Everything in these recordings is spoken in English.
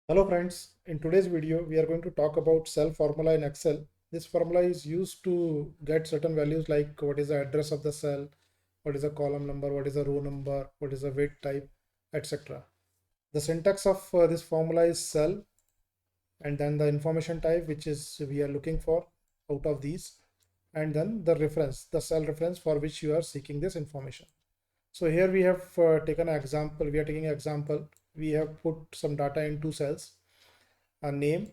Hello friends, in today's video we are going to talk about cell formula in Excel. This formula is used to get certain values like what is the address of the cell, what is the column number, what is the row number, what is the weight type, etc. The syntax of this formula is cell and then the information type which is we are looking for out of these, and then the reference, the cell reference for which you are seeking this information. So here we have taken an example, we are taking an example, we have put some data in two cells, a name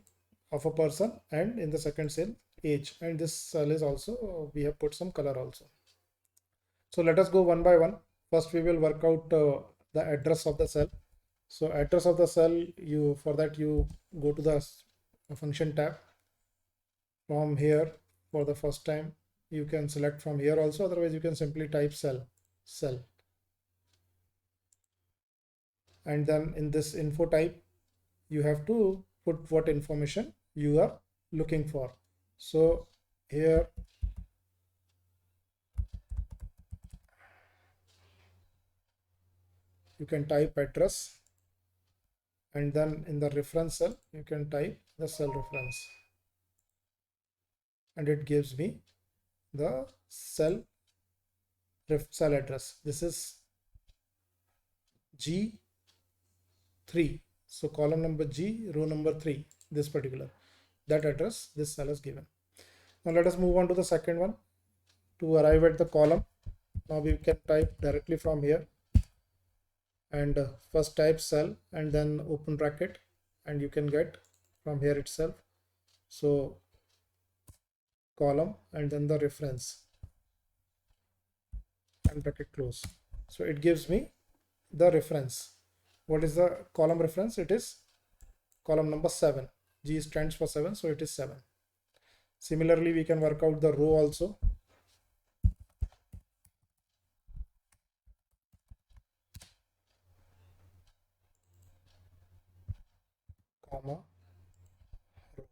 of a person and in the second cell age, and this cell is also we have put some color also. So let us go one by one. First we will work out the address of the cell. So address of the cell, you for that you go to the function tab. From here, for the first time you can select from here also, otherwise you can simply type cell, and then in this info type you have to put what information you are looking for. So here you can type address, and then in the reference cell you can type the cell reference, and it gives me the cell address. This is G3, so column number G, row number 3, this particular, that address this cell is given. Now let us move on to the second one. To arrive at the column, now we can type directly from here, and first type cell and then open bracket, and you can get from here itself, so column and then the reference and bracket close. So it gives me the reference. What is the column reference? It is column number 7. G stands for 7, so it is 7. Similarly we can work out the row also. Comma row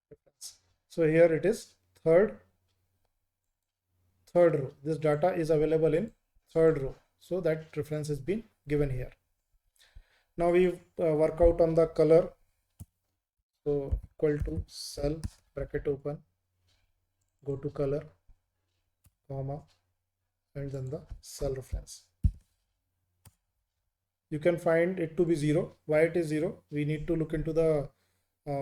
reference. So here it is third row. This data is available in third row, so that reference has been given here. Now we work out on the color. So equal to cell bracket open, go to color, comma, and then the cell reference. You can find it to be 0. Why it is 0? We need to look into the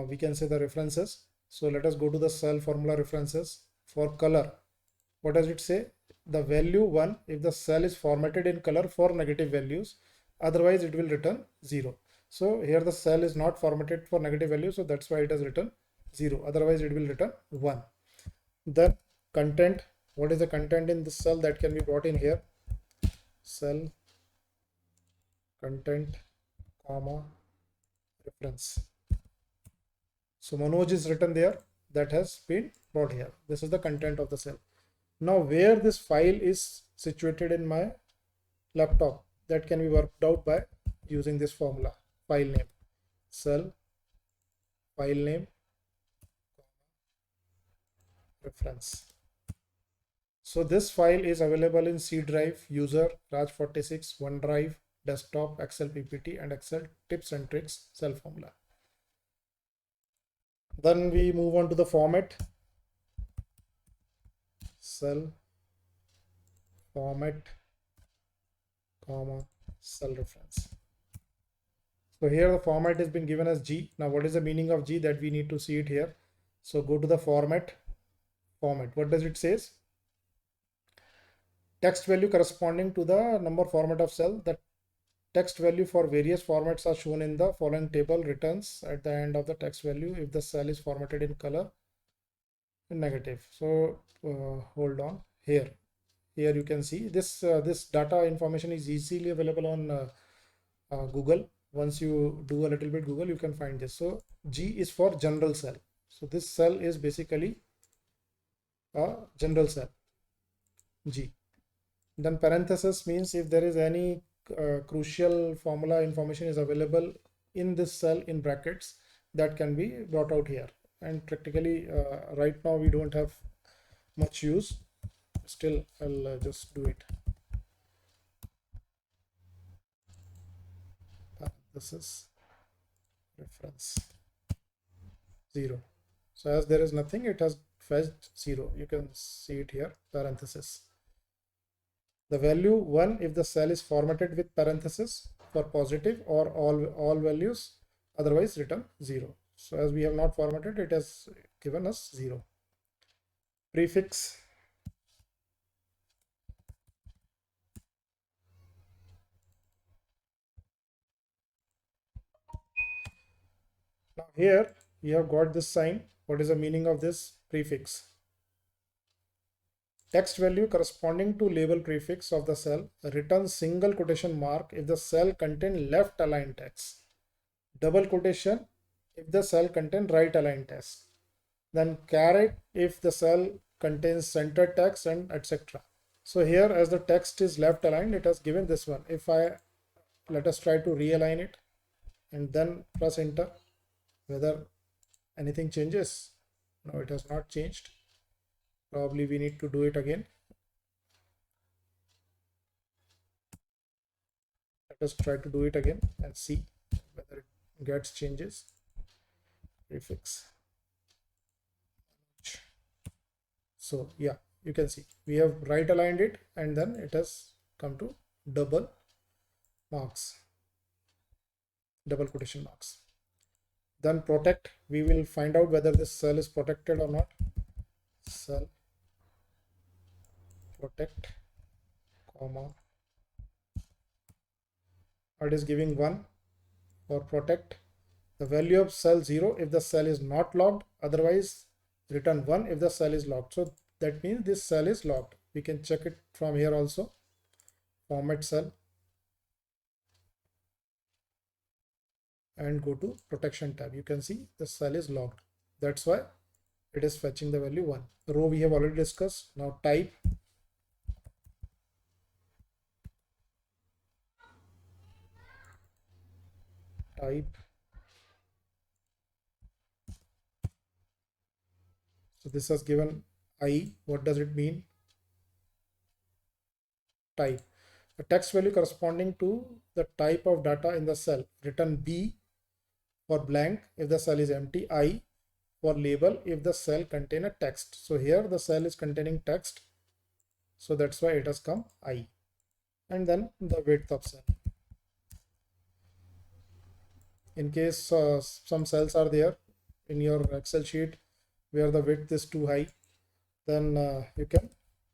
we can say the references. So let us go to the cell formula references. For color, what does it say? The value 1 if the cell is formatted in color for negative values, otherwise it will return 0. So here the cell is not formatted for negative value, so that's why it has written 0, otherwise it will return 1. Then content, what is the content in this cell that can be brought in here? Cell content, comma, reference. So Manoj is written there, that has been brought here. This is the content of the cell. Now where this file is situated in my laptop, that can be worked out by using this formula. File name, cell, file name, reference. So this file is available in C drive, user, Raj46, OneDrive, desktop, Excel PPT, and Excel tips and tricks cell formula. Then we move on to the format. Cell, format, comma, cell reference. So here the format has been given as G. Now what is the meaning of G? That we need to see it here. So go to the format. What does it says? Text value corresponding to the number format of cell. The text value for various formats are shown in the following table. Returns at the end of the text value if the cell is formatted in color in negative. So hold on, here you can see this this data information is easily available on Google. Once you do a little bit Google, you can find this. So G is for general cell. So this cell is basically a general cell, G. Then parenthesis means if there is any crucial formula information is available in this cell in brackets, that can be brought out here. And practically right now we don't have much use, still I'll just do it. Parenthesis reference 0. So as there is nothing, it has fetched 0. You can see it here, parenthesis. The value 1 if the cell is formatted with parenthesis for positive or all values, otherwise return 0. So as we have not formatted, it has given us 0. Prefix. Now here you have got this sign. What is the meaning of this prefix? Text value corresponding to label prefix of the cell, return single quotation mark if the cell contain left aligned text, double quotation if the cell contain right aligned text, then caret if the cell contains centered text, and etc. So here, as the text is left aligned, it has given this one. If let us try to realign it and then press enter, whether anything changes. No, it has not changed. Probably we need to do it again. Let us try to do it again and see whether it gets changes. Prefix. So yeah, you can see we have right aligned it and then it has come to double marks, double quotation marks. Then protect, we will find out whether this cell is protected or not. Cell protect, comma, it is giving 1 for protect. The value of cell 0 if the cell is not locked, otherwise return 1 if the cell is locked. So that means this cell is locked. We can check it from here also. Format cell and go to protection tab. You can see the cell is locked. That's why it is fetching the value 1. Row we have already discussed. Now type. So this has given I. What does it mean? Type. A text value corresponding to the type of data in the cell. Return B for blank if the cell is empty. I for label if the cell contain a text. So here the cell is containing text. So that's why it has come I. And then the width of cell. In case some cells are there in your Excel sheet where the width is too high, then you can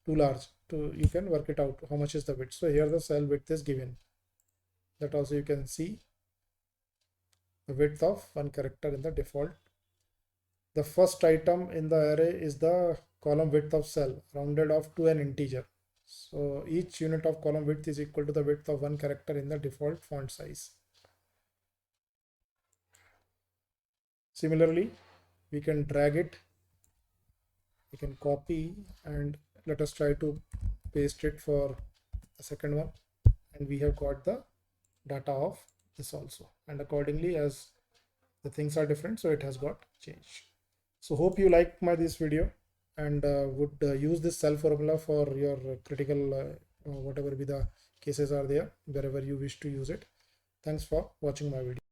too large, you can work it out how much is the width. So here the cell width is given. That also you can see the width of 1 character in the default. The first item in the array is the column width of cell rounded off to an integer. So each unit of column width is equal to the width of 1 character in the default font size. Similarly, we can drag it, we can copy, and let us try to paste it for the second one, and we have got the data of this also, and accordingly as the things are different, so it has got changed. So hope you like this video and would use this cell formula for your critical whatever be the cases are there, wherever you wish to use it. Thanks for watching my video.